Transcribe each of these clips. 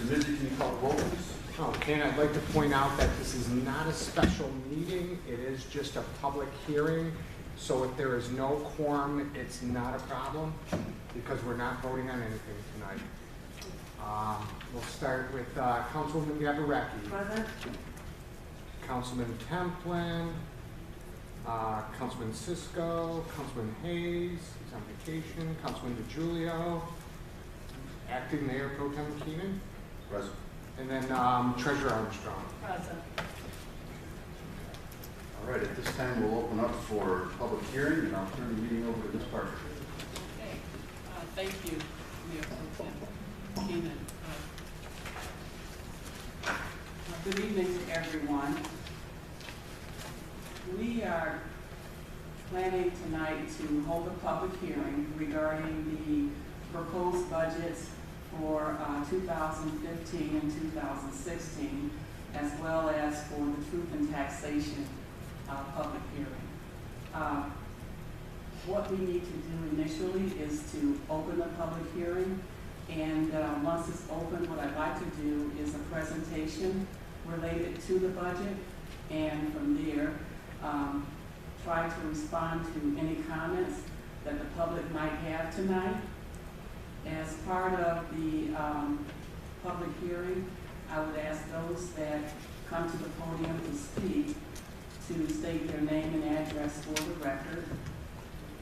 Mizzy, can you call the roll, please? Okay, and I'd like to point out that this is not a special meeting, it is just a public hearing. So if there is no quorum, it's not a problem, because we're not voting on anything tonight. We'll start with Councilwoman Gabarecki. Present. Councilman Templin, Councilman Cisco, Councilman Hayes, he's on vacation, Councilman DeGiulio, Acting Mayor Pro Tem Keenan, Present. and then Treasurer Armstrong. Present. All right, at this time, we'll open up for public hearing, and I'll turn the meeting over to Ms. Parker. Okay, thank you, Mayor Pro Tem Keenan. Good evening to everyone. We are planning tonight to hold a public hearing regarding the proposed budgets for 2015 and 2016, as well as for the Truth in Taxation public hearing. What we need to do initially is to open the public hearing, and once it's open, what I'd like to do is a presentation related to the budget, and from there, try to respond to any comments that the public might have tonight. As part of the public hearing, I would ask those that come to the podium to speak to state their name and address for the record,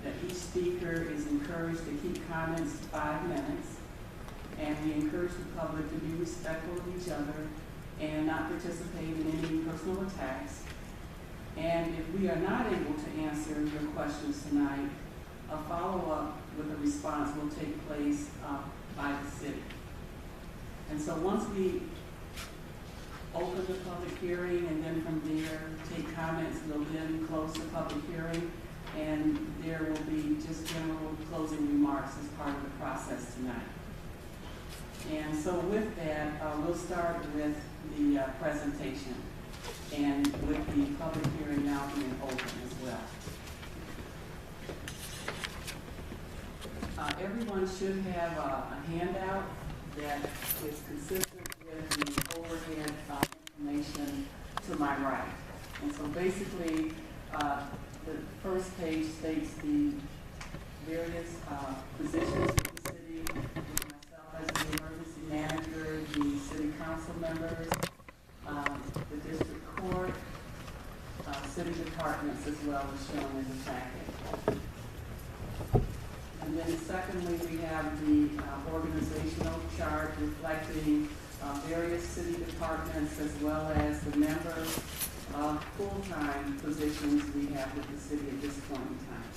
that each speaker is encouraged to keep comments to 5 minutes, and we encourage the public to be respectful of each other and not participate in any personal attacks. And if we are not able to answer your questions tonight, a follow-up with a response will take place by the city. And so once we open the public hearing and then from there take comments, we'll then close the public hearing, and there will be just general closing remarks as part of the process tonight. And so with that, we'll start with the presentation, and with the public hearing now being open as well. Everyone should have a handout that is consistent with the overhead information to my right. And so basically, the first page states the various positions of the city, with myself as the emergency manager, the city council members, the district court, city departments as well as shown in the packet. And then secondly, we have the organizational chart reflecting various city departments as well as the number of full-time positions we have with the city at this point in time.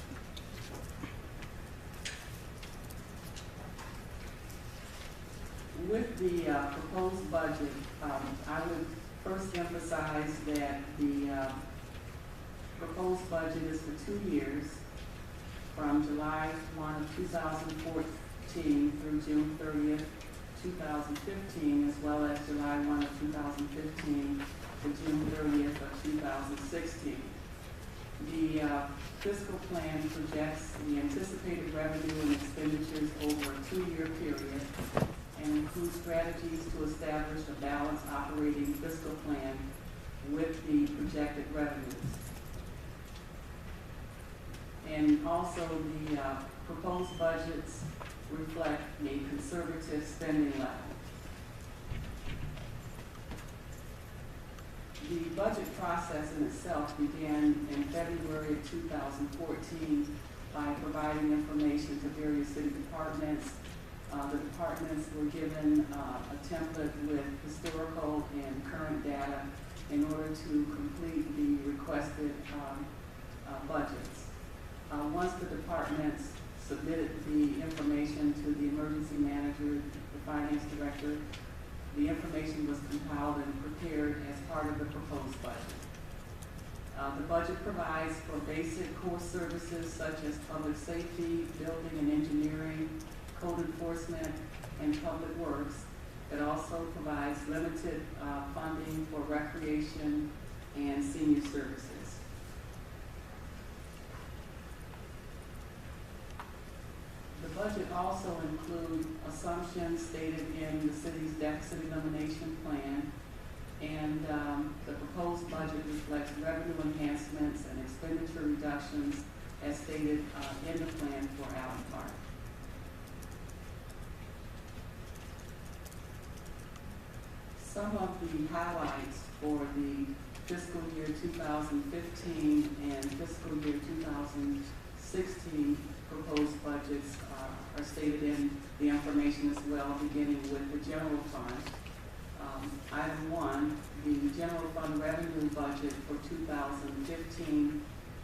With the proposed budget, I would first emphasize that the proposed budget is for 2 years, from July 1 of 2014 through June 30th, 2015, as well as July 1 of 2015 to June 30th of 2016. The fiscal plan projects the anticipated revenue and expenditures over a 2-year period and includes strategies to establish a balanced operating fiscal plan with the projected revenues. And also the proposed budgets reflect a conservative spending level. The budget process in itself began in February of 2014 by providing information to various city departments. The departments were given a template with historical and current data in order to complete the requested budgets. Once the departments submitted the information to the emergency manager, the finance director, the information was compiled and prepared as part of the proposed budget. The budget provides for basic core services such as public safety, building and engineering, code enforcement, and public works. It also provides limited funding for recreation and senior services. The budget also includes assumptions stated in the city's deficit elimination plan, and the proposed budget reflects revenue enhancements and expenditure reductions as stated in the plan for Allen Park. Some of the highlights for the fiscal year 2015 and fiscal year 2016 proposed budgets are stated in the information as well, beginning with the general fund. Item 1, the general fund revenue budget for 2015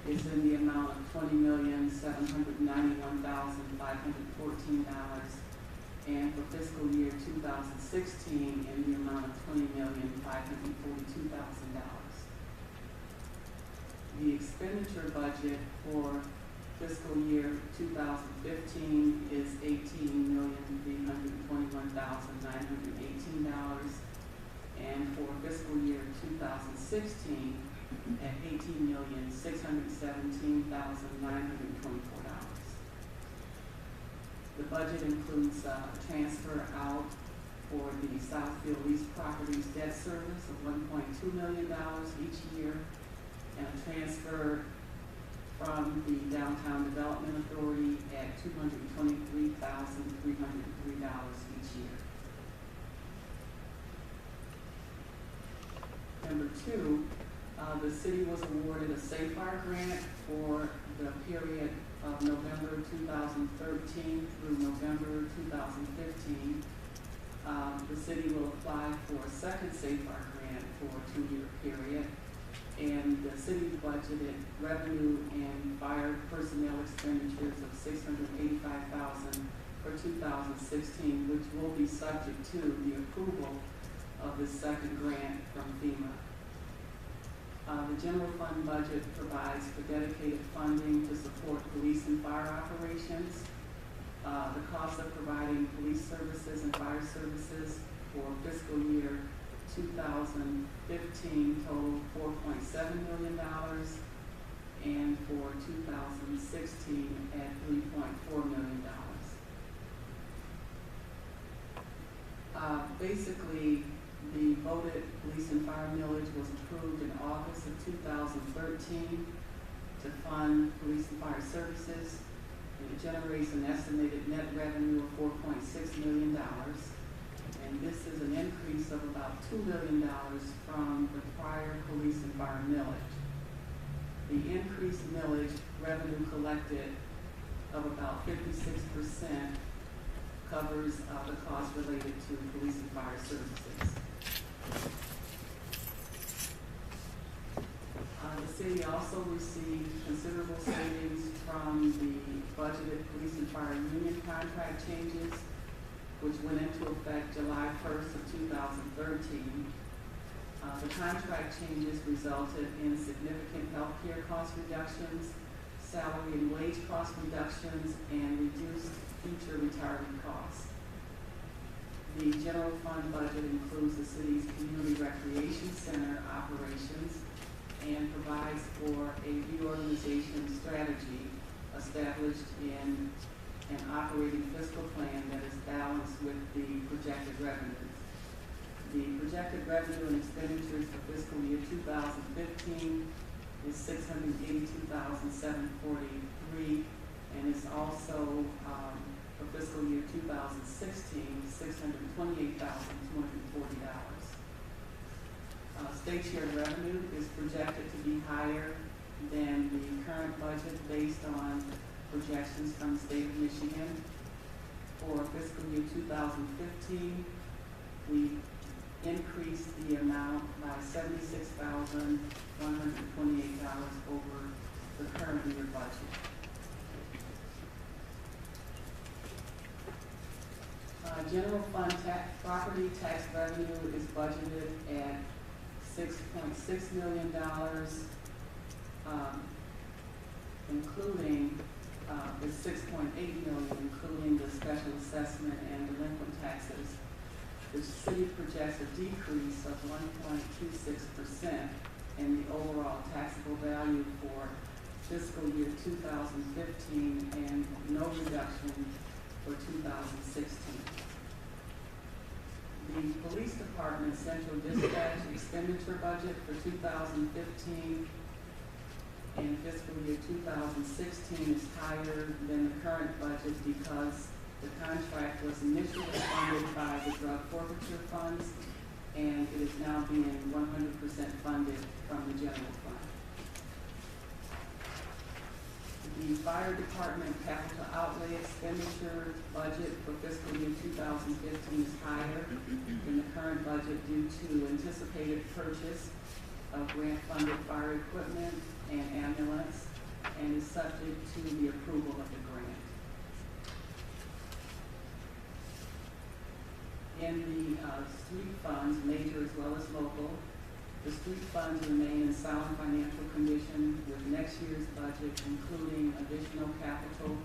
is in the amount of $20,791,514, and for fiscal year 2016 in the amount of $20,542,000. The expenditure budget for fiscal year 2015 is $18,321,918, and for fiscal year 2016 at $18,617,924. The budget includes a transfer out for the Southfield Lease Properties debt service of $1.2 million each year, and a transfer from the Downtown Development Authority at $223,303 each year. Number 2, the city was awarded a SAFER grant for the period of November 2013 through November 2015. The city will apply for a second SAFER grant for a 2-year period, and the city budgeted revenue and fire personnel expenditures of $685,000 for 2016, which will be subject to the approval of the second grant from FEMA. The general fund budget provides for dedicated funding to support police and fire operations. The cost of providing police services and fire services for fiscal year 2015 totaled $4.7 million, and for 2016 at $3.4 million. Basically, the voted police and fire millage was approved in August of 2013 to fund police and fire services, and it generates an estimated net revenue of $4.6 million. And this is an increase of about $2 million from the prior police and fire millage. The increased millage revenue collected of about 56% covers the costs related to police and fire services. The city also received considerable savings from the budgeted police and fire union contract changes, which went into effect July 1st of 2013. The contract changes resulted in significant healthcare cost reductions, salary and wage cost reductions, and reduced future retirement costs. The general fund budget includes the city's community recreation center operations and provides for a reorganization strategy established in an operating fiscal plan that is balanced with the projected revenues. The projected revenue and expenditures for fiscal year 2015 is $682,743, and it's also for fiscal year 2016, $628,240. State share revenue is projected to be higher than the current budget based on projections from the state of Michigan. For fiscal year 2015, we increased the amount by $76,128 over the current year budget. General fund property tax revenue is budgeted at $6.6 million, including the $6.8 million, including the special assessment and delinquent taxes. The city projects a decrease of 1.26% in the overall taxable value for fiscal year 2015, and no reduction for 2016. The Police Department Central Dispatch expenditure budget for 2015 and fiscal year 2016 is higher than the current budget because the contract was initially funded by the drug forfeiture funds, and it is now being 100% funded from the general fund. The Fire Department capital outlay expenditure budget for fiscal year 2015 is higher than the current budget due to anticipated purchase of grant-funded fire equipment and ambulance, and is subject to the approval of the grant. In the street funds, major as well as local, the street funds remain in sound financial condition with next year's budget, including additional capital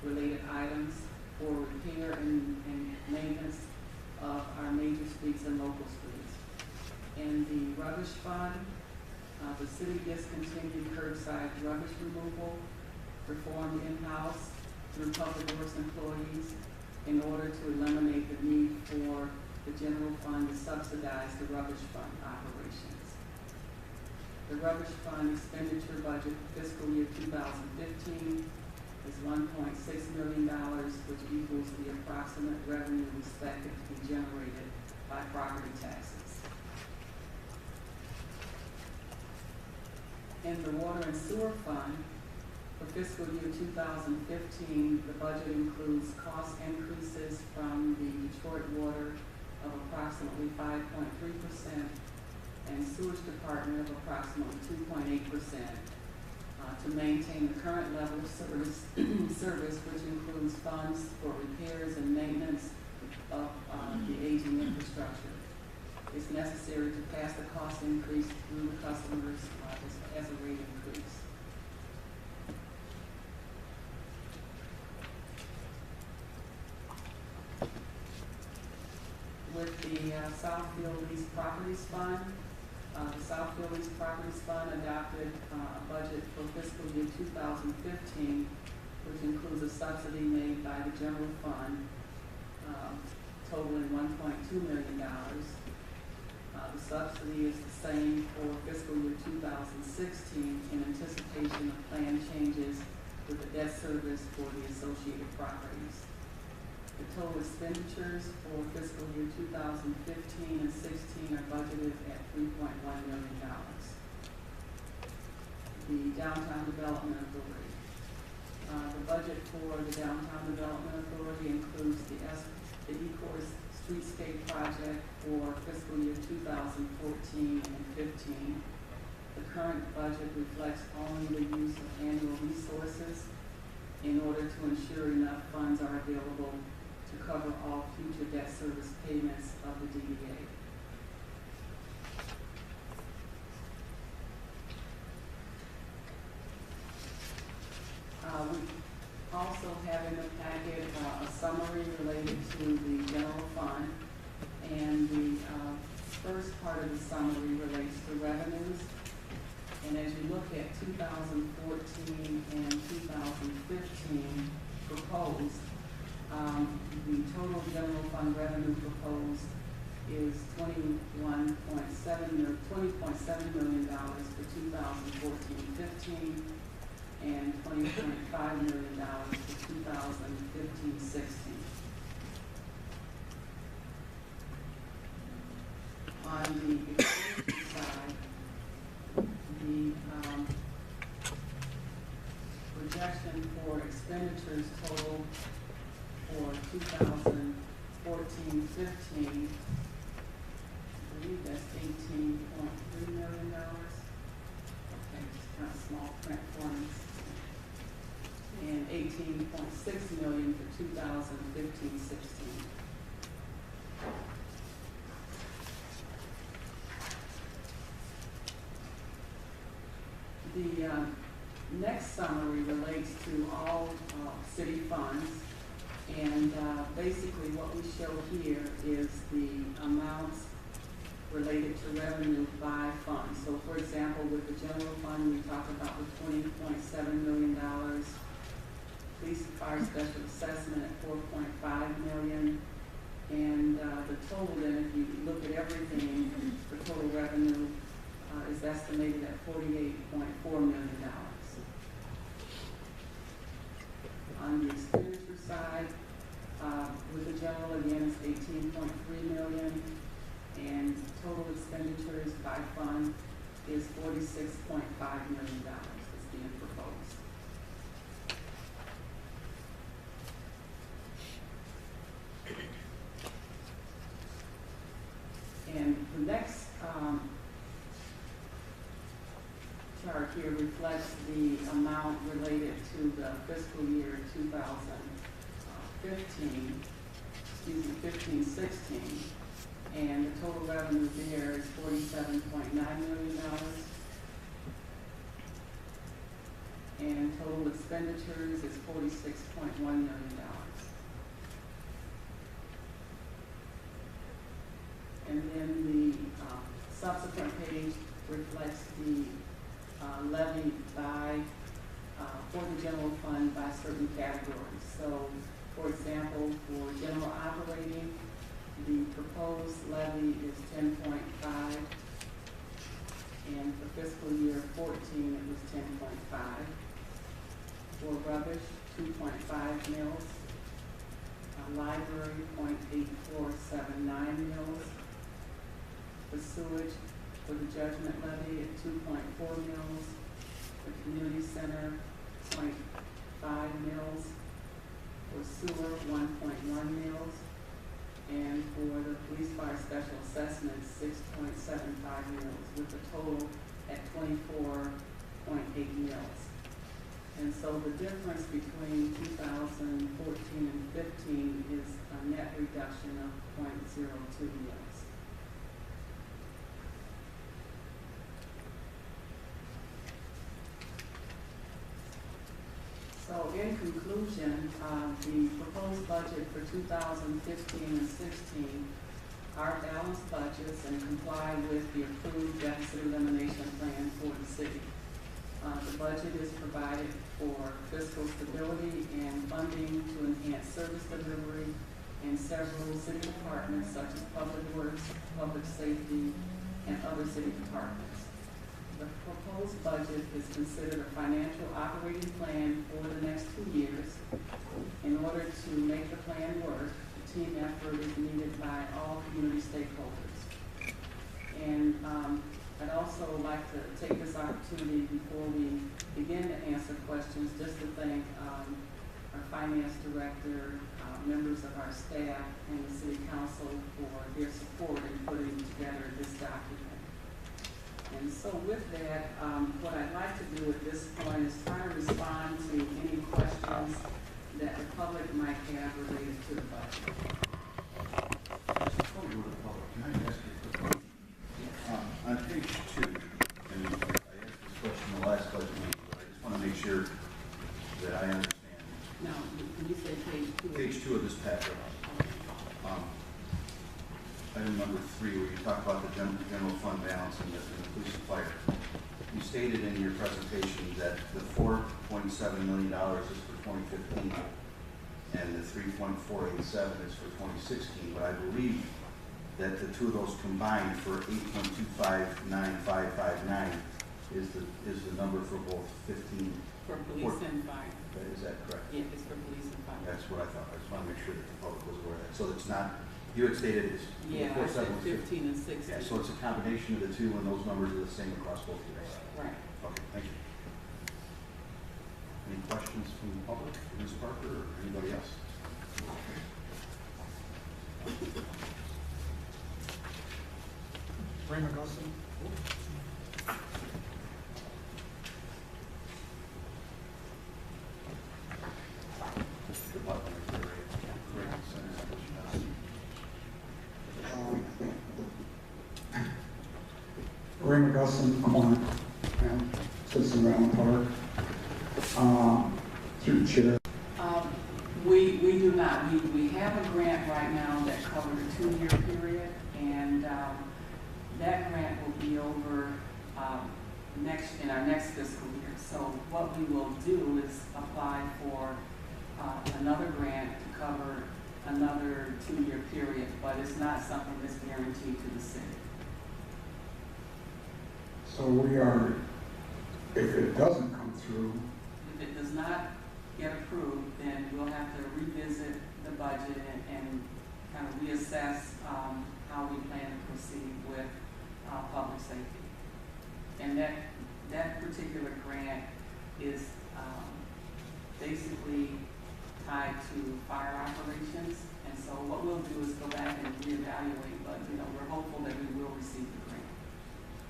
related items for repair and maintenance of our major streets and local streets. In the rubbish fund, the city discontinued curbside rubbish removal performed in-house through public works employees in order to eliminate the need for the general fund to subsidize the rubbish fund operations. The rubbish fund expenditure budget for fiscal year 2015 is $1.6 million, which equals the approximate revenue expected to be generated by property taxes. In the water and sewer fund, for fiscal year 2015, the budget includes cost increases from the Detroit Water of approximately 5.3% and sewage department of approximately 2.8% to maintain the current level of service, which includes funds for repairs and maintenance of the aging infrastructure. It's necessary to pass the cost increase through the customers as a rate increase. With the Southfield Lease Properties Fund, the Southfield Lease Properties Fund adopted a budget for fiscal year 2015, which includes a subsidy made by the general fund totaling $1.2 million. The subsidy is the same for fiscal year 2016 in anticipation of plan changes with the debt service for the associated properties. The total expenditures for fiscal year 2015 and 16 are budgeted at $3.1 million. The Downtown Development Authority. The budget for the Downtown Development Authority includes the E-Course Streetscape project for fiscal year 2014 and 15. The current budget reflects only the use of annual resources in order to ensure enough funds are available to cover all future debt service payments of the DDA. We also have in the packet a summary related to the general fund, and the first part of the summary relates to revenues. And as you look at 2014 and 2015 proposed, the total general fund revenue proposed is $20.7 million for 2014-15 and $20.5 million for 2015-16. On the expenditure side, the projection for expenditures total for 2014-15, I believe that's $18.3 million. Okay, just kind of small print for me. And $18.6 million for 2015-16. The next summary relates to all city funds, and basically what we show here is the amounts related to revenue by fund. So for example, with the general fund, we talk about the $20.7 million police and fire special assessment at 4.5 million. And the total then, if you look at everything, the total revenue is estimated at $48.4 million. On the expenditure side, with the general, again, it's 18.3 million, and total expenditures by fund is $46.5 million that's being proposed. And the next chart here reflects the amount related to the fiscal year 15-16, and the total revenue there is $47.9 million, and total expenditures is $46.1 million. And then the subsequent page reflects the levy by for the general fund by certain categories. So, for example, for general operating, the proposed levy is 10.5, and for fiscal year 14 it was 10.5. For rubbish, 2.5 mils. Library, 0.8479 mils. For sewage, for the judgment levy at 2.4 mils. The community center, 0.5 mils. For sewer, 1.1 mils. And for the police fire special assessment, 6.75 mils, with a total at 24.8 mils. And so the difference between 2014 and 15 is a net reduction of 0.02 mils. So in conclusion, the proposed budget for 2015 and 16 are balanced budgets and comply with the approved deficit elimination plan for the city. The budget is provided for fiscal stability and funding to enhance service delivery in several city departments such as public works, public safety, and other city departments. The proposed budget is considered a financial operating plan for the next 2 years. In order to make the plan work, the team effort is needed by all community stakeholders. And I'd also like to take this opportunity before we begin to answer questions, just to thank our finance director, members of our staff, and the city council for their support in putting together this document. And so with that, what I'd like to do at this point is try to respond to any questions that the public might have related to the budget. Before we go to the public, can I ask you a quick question? On page 2, and I asked this question in the last budget meeting, but I just want to make sure that I understand. Now, when you say page 2? Page 2 of this packet. Item number 3, where you talk about the general fund balance and the police and fire. You stated in your presentation that the $4.7 million is for 2015 and the 3.487 is for 2016, but I believe that the two of those combined for 8.259559 is the number for both 15. For police and fire. Is that correct? Yeah, it's for police and fire. That's what I thought. I just want to make sure that the public was aware of that. So it's not, you had stated it's. Yeah, I said 15 and 16. Yeah, so it's a combination of the two, and those numbers are the same across both years. Right. Okay, thank you. Any questions from the public, Ms. Parker, or anybody else? Raymond Gusson. Good luck on your career. Great. Raymond Gusson, Clark, citizen of Allen Park. Through the chair. We do not. We have a grant right now that covers a 2-year period, and that grant will be over in our next fiscal year. So what we will do is apply for another grant to cover another 2-year period, but it's not something that's guaranteed to the city. So we are, if it doesn't come through, If it does not get approved, then we'll have to revisit the budget and kind of reassess how we plan to proceed with public safety. And that particular grant is basically tied to fire operations. And so what we'll do is go back and reevaluate, but we're hopeful that we will receive the grant.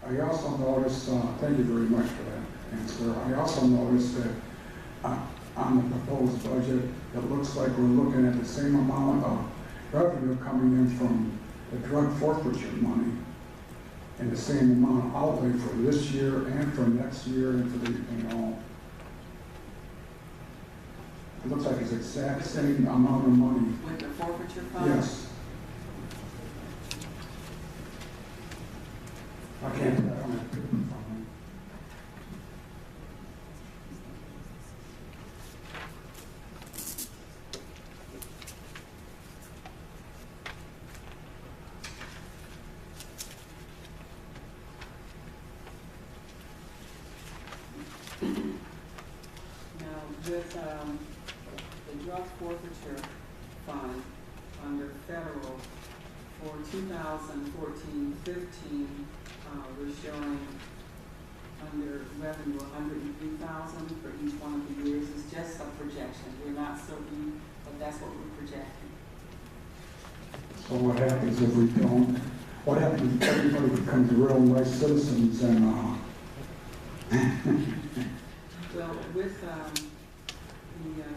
I also noticed, thank you very much for that answer. I also noticed that on the proposed budget, it looks like we're looking at the same amount of revenue coming in from the drug forfeiture money and the same amount outlay for this year and for next year and for the, it looks like it's the exact same amount of money. With the forfeiture fund? Yes. I can't, I don't have to. Now, with the drug forfeiture fund under federal for 2014-15, we're showing under revenue 103,000 for each one of the years. It's just a projection. We're not certain, but that's what we're projecting. So what happens if we don't? What happens if everybody becomes real nice citizens and, Well, with the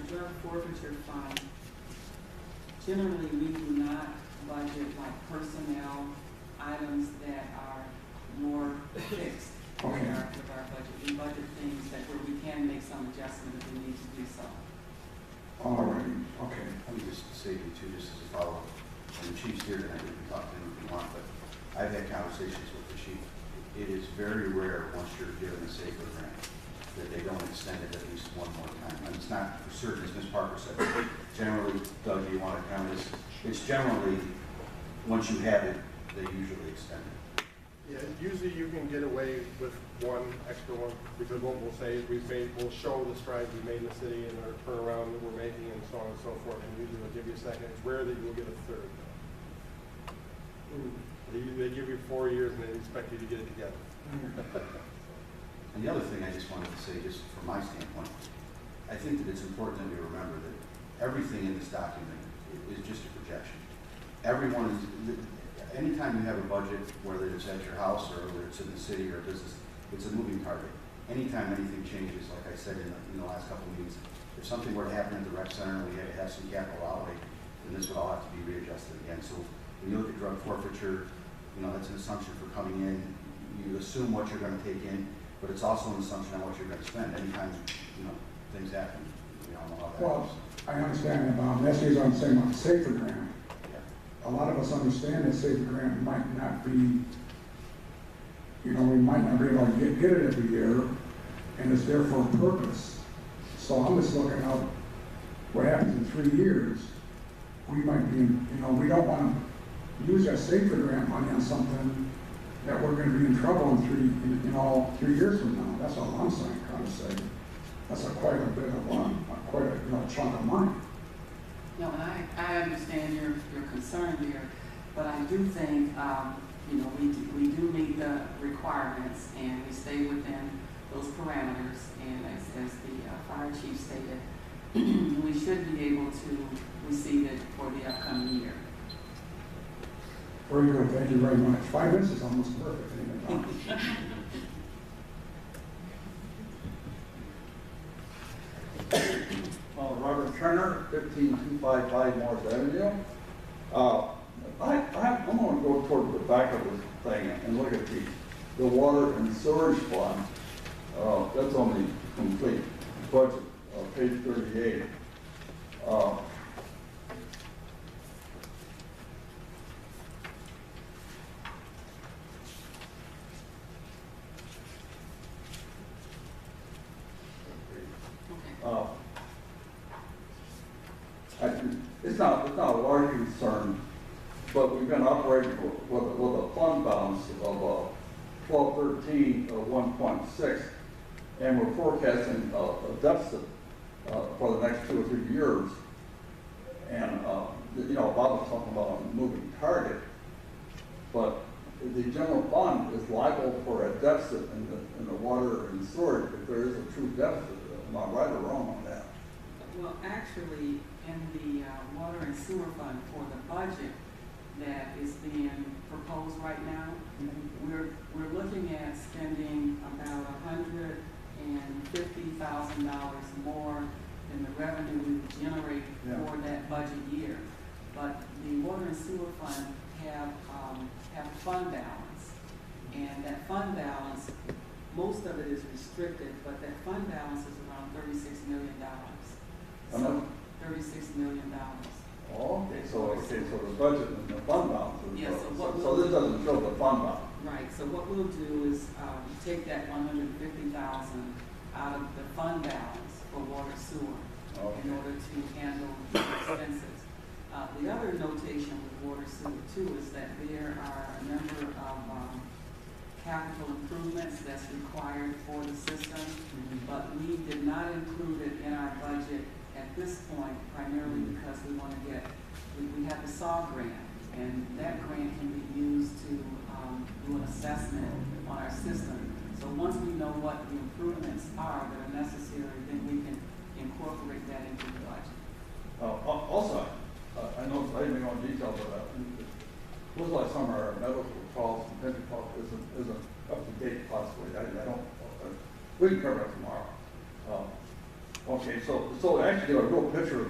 drug forfeiture fund, generally we do not budget like personnel items that are more fixed with Okay. our budget. We budget things that where we can make some adjustment if we need to do so. all right, okay. Let me just say to you too, just as a follow-up, and the chief's here tonight, we can talk to him if you want, but I've had conversations with the chief. It is very rare, once you're given a safer grant, that they don't extend it at least one more time. And it's not for certain, as Ms. Parker said. Generally, Doug, do you want to comment this? It's generally, once you have it, they usually extend it. Yeah, usually you can get away with one extra one, because what we'll say is we'll show the strides we made in the city and our turnaround that we're making and so on and so forth, and usually they'll give you a second. It's rare that you'll get a third. They give you 4 years and they expect you to get it together. And the other thing I just wanted to say, just from my standpoint, I think that it's important that we remember that everything in this document is just a projection. Everyone is, anytime you have a budget, whether it's at your house or whether it's in the city or a business, it's a moving target. Anytime anything changes, like I said in the last couple of meetings, if something were to happen at the rec center and we had to have some capital outlay, then this would all have to be readjusted again. So when you look at drug forfeiture, that's an assumption for coming in. You assume what you're going to take in, but it's also an assumption on what you're going to spend. Anytime, things happen, we all know how that Well, goes. I understand about, that's the reason I'm saying about the safer grant. Yeah. A lot of us understand that safer grant might not be, we might not be able to get it every year, and it's there for a purpose. So I'm just looking out what happens in 3 years. We might be, we don't want to use that safer grant money on something that we're going to be in trouble in 3 years from now. That's all I'm saying, trying to say. That's quite a bit of, quite a chunk of money. No, and I understand your concern here, but I do think, we do meet the requirements and we stay within those parameters. And as the fire chief stated, we should be able to receive it for the upcoming year. Very good, thank you very much. 5 minutes is almost perfect. Robert Turner, 15255 Morris Avenue. I'm going to go toward the back of this thing and look at the water and sewage fund. That's on the complete budget, page 38. it's not a large concern, but we've been operating with a fund balance of 1213 of 1.6, and we're forecasting a deficit for the next 2 or 3 years. And, you know, Bob was talking about a moving target, but the general fund is liable for a deficit in the water and sewer if there is a true deficit. Am I right or wrong on that? Well, actually, in the water and sewer fund for the budget that is being proposed right now, we're looking at spending about $150,000 more than the revenue we would generate for that budget year. But the water and sewer fund have a fund balance, and that fund balance, most of it is restricted, but that fund balance is around $36 million. So $36 million. Oh, okay, so the budget and the fund balance is, Yeah, so this doesn't show the fund balance. Right, so what we'll do is take that $150,000 out of the fund balance for water sewer in order to handle the expenses. The other notation with water sewer too is that there are a number of capital improvements that's required for the system, but we did not include it in our budget at this point, primarily because we want to we have the SAW grant, and that grant can be used to do an assessment on our system. So once we know what the improvements are that are necessary, then we can incorporate that into the budget. Also, I know I didn't go into detail, but it was like some of our medical costs and dental costs isn't up to date possibly. I don't, we can cover it tomorrow. Okay, so actually a real picture of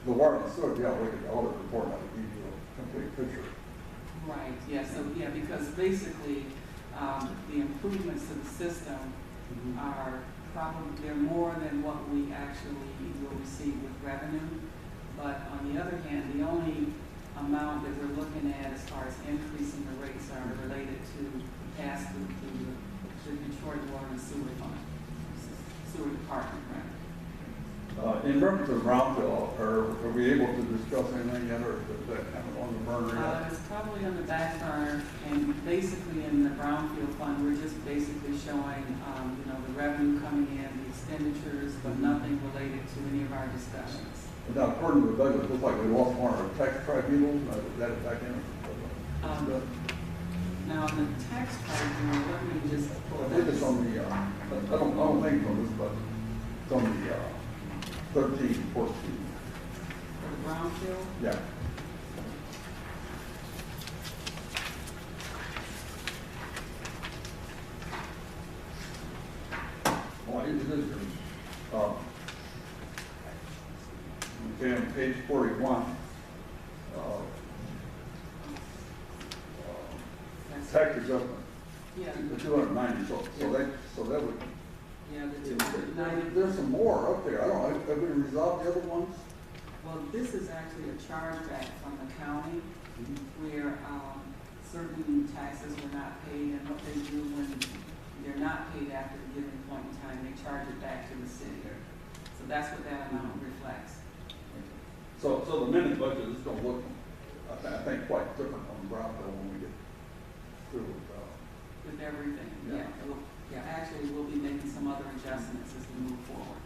the water and sewer, yeah, look at the audit report, that would give you a complete picture. Right, yeah, so, yeah, because basically, the improvements to the system are probably, they're more than what we actually will receive with revenue. But on the other hand, the only amount that we're looking at as far as increasing the rates are related to pass-through to the Detroit Water and Sewer Fund, Sewer Department, right? In reference to brownfield, are we able to discuss anything yet, or is that kind of on the burner yet? It's probably on the back burner, and basically in the brownfield fund, we're just basically showing, you know, the revenue coming in, the expenditures, but nothing related to any of our discussions. Now, according to the budget, it looks like we lost one of our tax tribunals. Is that back in? Now, on the tax tribunal, let me just pull I that. think it's on the, I don't think it's on this, but it's on the 13, 14. For the brownfield? Yeah. Well, it is good. Okay, on page 41, That's- tax adjustment, Yeah, the 290, so that would, yeah, the 290. there's some more up there. I don't know, have we resolved the other ones? Well, this is actually a chargeback from the county where certain taxes were not paid, and what they do when they're not paid after a given point in time, they charge it back to the city. So that's what that amount reflects. So the minute budget is going to look, I think, quite different on brownfield when we get through with With everything, Yeah. yeah. Yeah, actually, we'll be making some other adjustments as we move forward.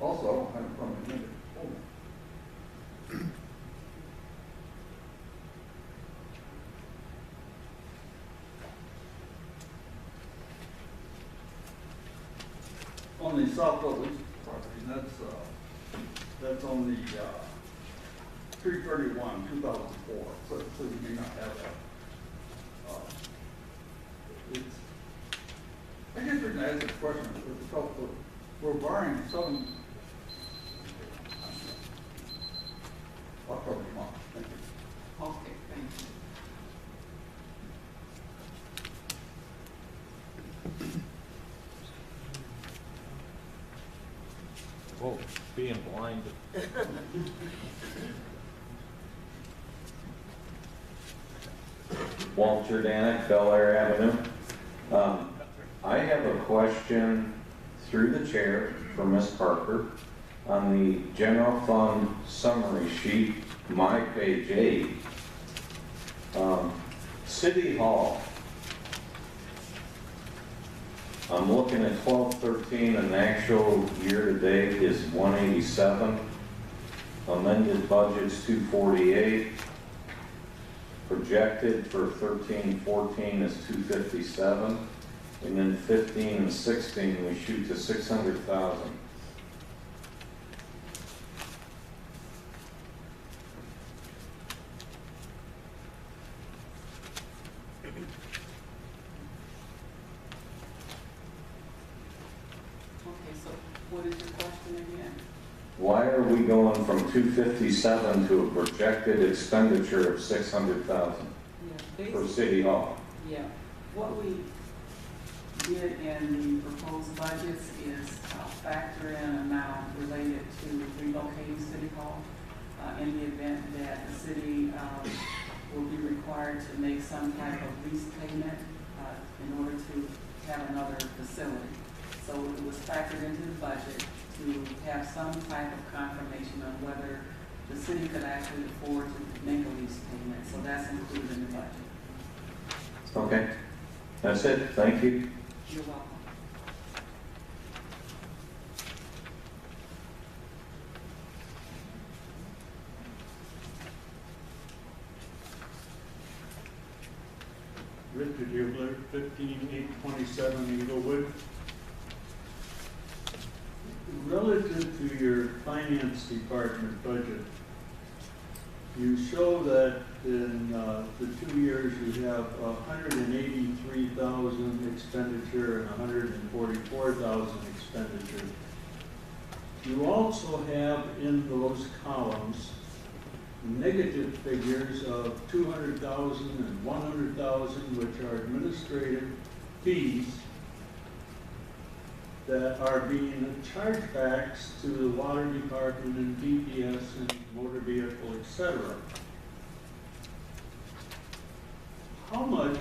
Also, I don't have it from the minute. On the Southfield Lease property, that's on the 3/31, 2004, so you may not have that. I guess we're going to ask this question, because we're borrowing some. I'll cover tomorrow. Thank you. Okay, thank you. Whoa, being blinded. Walter Danek, Bel Air Avenue. I have a question through the chair for Ms. Parker. on the general fund summary sheet, my page 8, City Hall. I'm looking at 1213, and the actual year-to-date is 187. Amended budget's 248. Projected for 13-14 is 257. And then 15 and 16, we shoot to 600,000. Okay, so what is your question again? Why are we going from 257 to a projected expenditure of 600,000 for City Hall? Yeah, what we did in the proposed budgets is factor in an amount related to relocating City Hall in the event that the city will be required to make some type of lease payment in order to have another facility. So it was factored into the budget to have some type of confirmation on whether the city could actually afford to make a lease payment. So that's included in the budget. Okay, that's it. Thank you. You're welcome. Richard Hubler, 15827 Eaglewood. Relative to your finance department budget, you show that in the 2 years you have 183,000 expenditure and 144,000 expenditure. You also have in those columns negative figures of 200,000 and 100,000, which are administrative fees that are being chargebacks to the water department and DPS and motor vehicle, etc. How much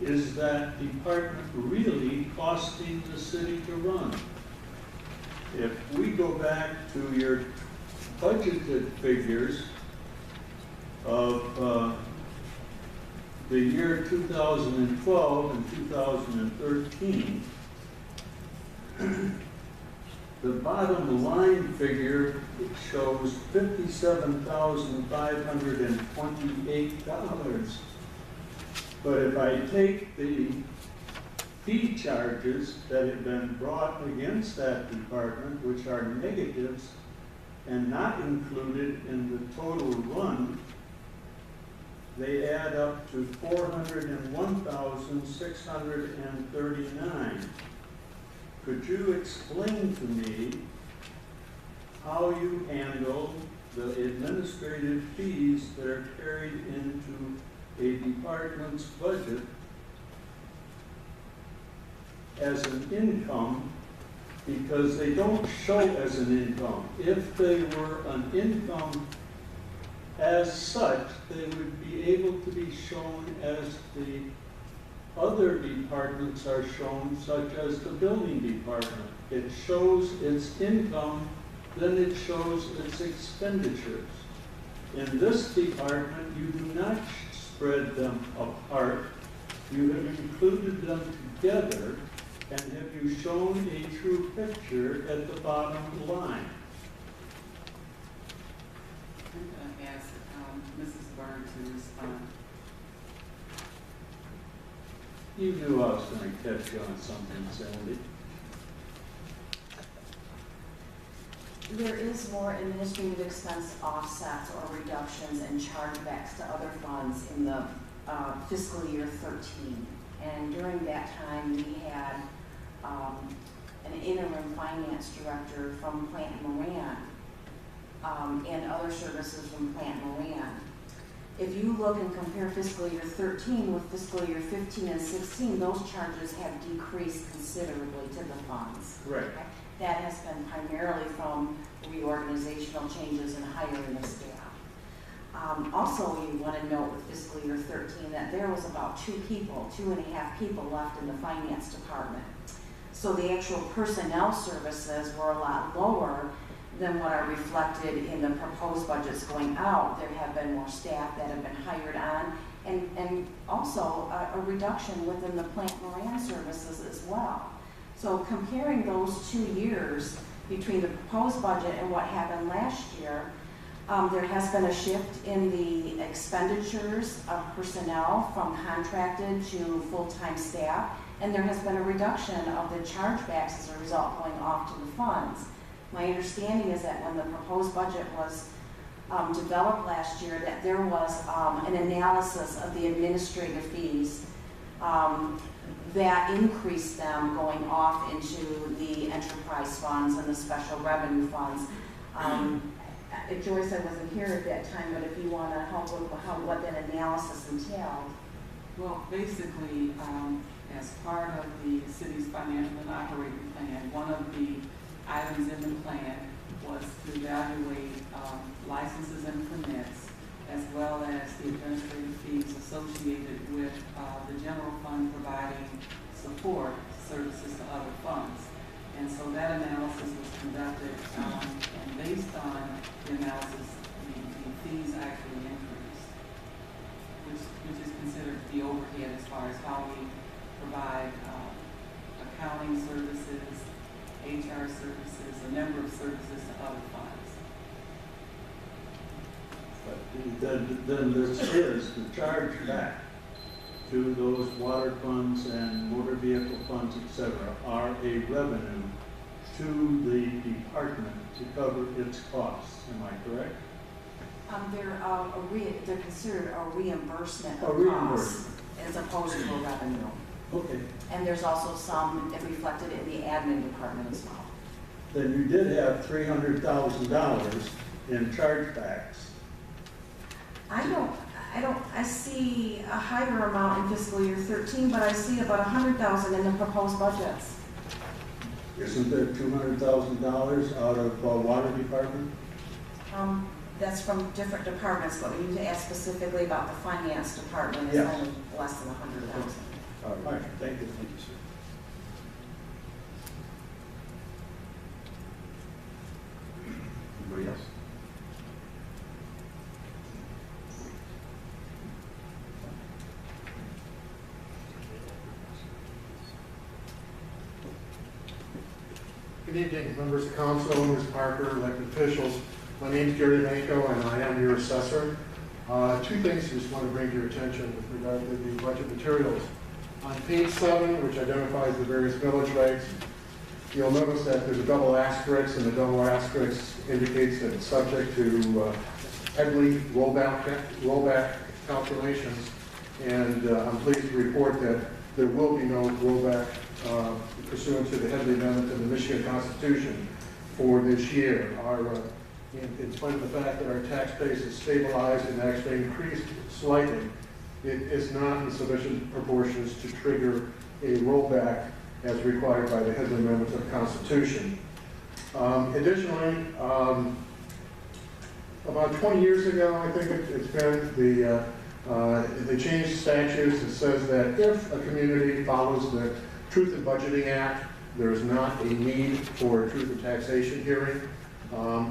is that department really costing the city to run? If we go back to your budgeted figures of the year 2012 and 2013, the bottom line figure shows $57,528. But if I take the fee charges that have been brought against that department, which are negatives and not included in the total run, they add up to $401,639. Could you explain to me how you handle the administrative fees that are carried into a department's budget as an income, because they don't show as an income? If they were an income as such, they would be able to be shown as the other departments are shown, such as the building department. It shows its income, then it shows its expenditures. In this department, you do not spread them apart. You have included them together, and have you shown a true picture at the bottom line? I'm going to ask Mrs. Byrne to respond. You knew I was going to catch you on something, Sandy. There is more administrative expense offsets or reductions and chargebacks to other funds in the fiscal year 13. And during that time, we had an interim finance director from Plant Moran and other services from Plant Moran. If you look and compare fiscal year 13 with fiscal year 15 and 16, those charges have decreased considerably to the funds. Right. Okay? That has been primarily from reorganizational changes and hiring of staff. Also, we want to note with fiscal year 13 that there was about 2.5 people left in the finance department. So the actual personnel services were a lot lower than what are reflected in the proposed budgets going out. There have been more staff that have been hired on, and also a reduction within the Plant Moran services as well. So comparing those 2 years between the proposed budget and what happened last year, there has been a shift in the expenditures of personnel from contracted to full-time staff, and there has been a reduction of the chargebacks as a result going off to the funds. My understanding is that when the proposed budget was developed last year, that there was an analysis of the administrative fees that increased them going off into the enterprise funds and the special revenue funds. Joyce, I wasn't here at that time, but if you want to help with what that analysis entailed. Well, basically, as part of the city's financial and operating plan, one of the items in the plan was to evaluate licenses and permits, as well as the administrative fees associated with the general fund providing support services to other funds. And so that analysis was conducted, and based on the analysis, the fees actually increased, which is considered the overhead as far as how we provide accounting services, HR services, a number of services to other funds. Then this is the charge back to those water funds and motor vehicle funds, etc., are a revenue to the department to cover its costs. Am I correct? They're considered a reimbursement A of costs reimbursement. as opposed to a revenue. Okay. And there's also some reflected in the admin department as well. Then you did have $300,000 in chargebacks. I see a higher amount in fiscal year 13, but I see about 100,000 in the proposed budgets. Isn't there $200,000 out of water department? That's from different departments, but when you ask specifically about the finance department, it's Yes. only less than 100,000. All right, thank you. Thank you, sir. Anybody else? Good evening, members of council, Mr. Parker, elected officials. My name is Gary Manko, and I am your assessor. Two things I just want to bring to your attention with regard to the budget materials. On page 7, which identifies the various millage rates, you'll notice that there's a double asterisk, and the double asterisk indicates that it's subject to Headley rollback calculations. And I'm pleased to report that there will be no rollback pursuant to the Headley Amendment to the Michigan Constitution for this year. In spite of the fact that our tax base is stabilized and actually increased slightly, it is not in sufficient proportions to trigger a rollback as required by the Headley Amendment to the Constitution. Additionally, about 20 years ago, I think it's been, they changed statutes that says that if a community follows the Truth in Budgeting Act, there is not a need for a truth in taxation hearing.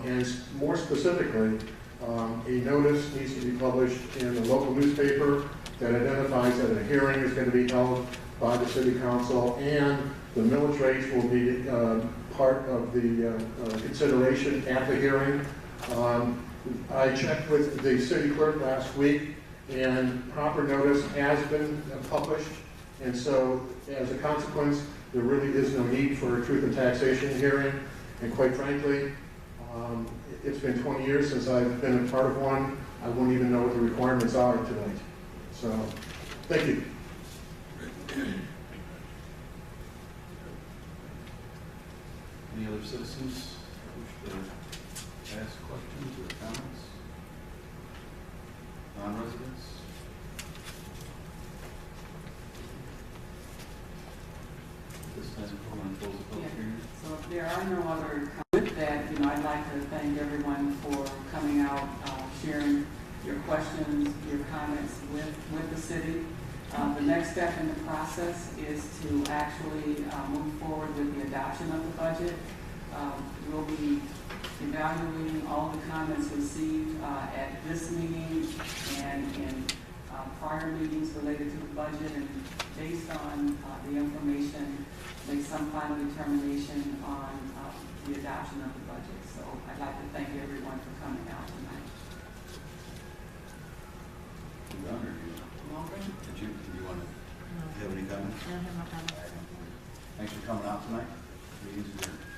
And more specifically, a notice needs to be published in the local newspaper that identifies that a hearing is going to be held by the city council, and the millage rates will be part of the consideration at the hearing. I checked with the city clerk last week, and proper notice has been published, and so as a consequence, there really is no need for a truth in taxation hearing, and quite frankly, it's been 20 years since I've been a part of one. I won't even know what the requirements are tonight. So, thank you. Any other citizens wish to ask questions or comments? Non-residents? This time, we're going to close the public hearing. So if there are no other, with that, I'd like to thank everyone for coming out, sharing your questions, your comments with the city. The next step in the process is to actually move forward with the adoption of the budget. We'll be evaluating all the comments received at this meeting and in prior meetings related to the budget, and based on the information, make some final determination on the adoption of the budget. So I'd like to thank everyone for coming out tonight. You done, or did you want to have any comments? I don't have no comments. Thanks for coming out tonight. Meeting's adjourned.